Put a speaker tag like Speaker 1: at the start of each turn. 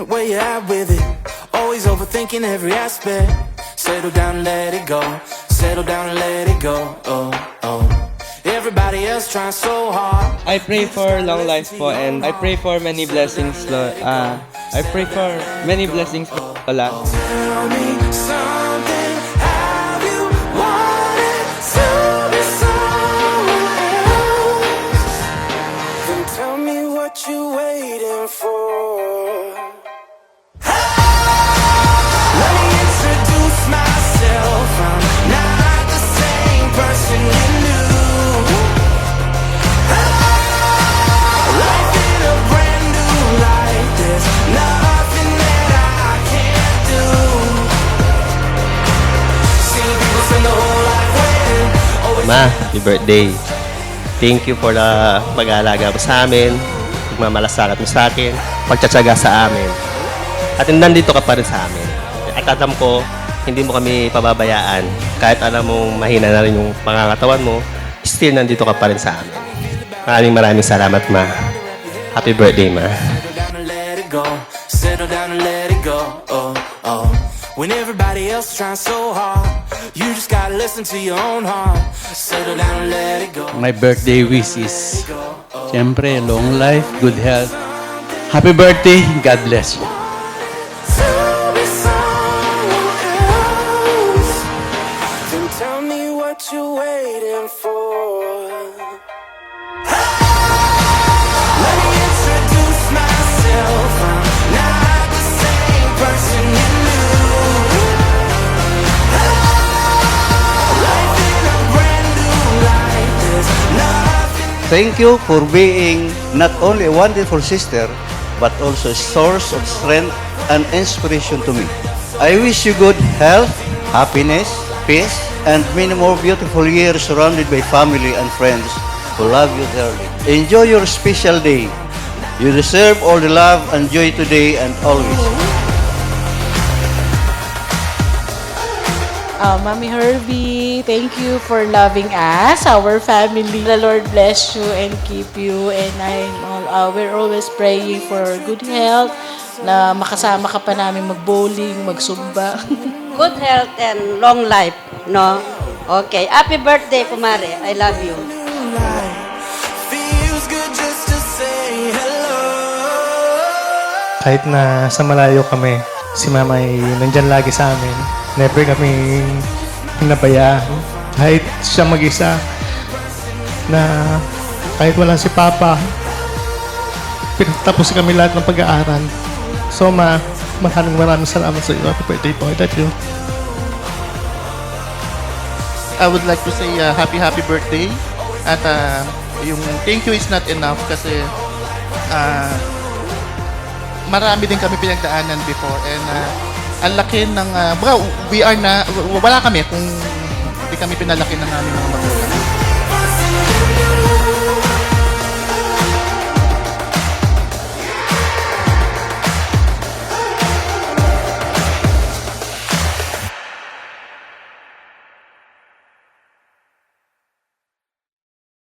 Speaker 1: where you at with it? Always overthinking every aspect. Settle down and let it go. Settle down and let it go. Oh, oh. Everybody else trying so hard.
Speaker 2: I pray for long life po and I pray for many blessings, Lord. I pray for many blessings po, Lola.
Speaker 1: Tell me something. Have you wanted to be someone else? Then tell me what you waiting for. Let me introduce myself. I'm not the same person you knew. Life in a brand new light. There's nothing that I can't do. Seen people spend the whole life waiting. Always
Speaker 3: Ma, happy birthday. Thank you for the pag-aalaga mo sa amin, pagmamalasakit mo sa akin, pagtsatsaga sa amin. At nandito ka pa rin sa amin. At alam ko, hindi mo kami pababayaan. Kahit alam mong mahina na rin yung pangangatawan mo, still nandito ka pa rin sa amin. Maraming salamat, Ma. Happy birthday, Ma.
Speaker 1: settle down and let it go. Settle down and let it go. Oh, oh. When everybody else trying so hard, you just gotta listen to your own heart. Settle down and let it go.
Speaker 4: My birthday wish is, siyempre, long life, good health. Happy birthday, God bless you.
Speaker 1: To be someone else. Then tell me what you're waiting for. Let me introduce myself. I'm not the same person you knew. Life in a brand new light. There's nothing.
Speaker 5: Thank you for being not only a wonderful sister, but also a source of strength and inspiration to me. I wish you good health, happiness, peace, and many more beautiful years surrounded by family and friends who love you dearly. Enjoy your special day. You deserve all the love and joy today and always.
Speaker 6: Mommy Herbie, thank you for loving us, our family. The Lord bless you and keep you. And we're always praying for good health, na makasama ka pa namin mag-bowling, magsumba.
Speaker 7: Good health and long life, no? Okay. Happy birthday, Kumare. I love you.
Speaker 1: Feels good just to say hello.
Speaker 8: Kahit na sa malayo kami, si Mama ay nandyan lagi sa amin. Never kami pinabayaan. Kahit siya mag-isa, na kahit wala si Papa, pinatapos kami lahat ng pag-aaral. So maraming salamat sa iyo. Happy birthday po. I love you.
Speaker 9: I would like to say happy birthday. At yung thank you is not enough kasi marami din kami pinagdaanan before and ang laki ng wala kami kung hindi kami pinalaki ng aming mga magulang.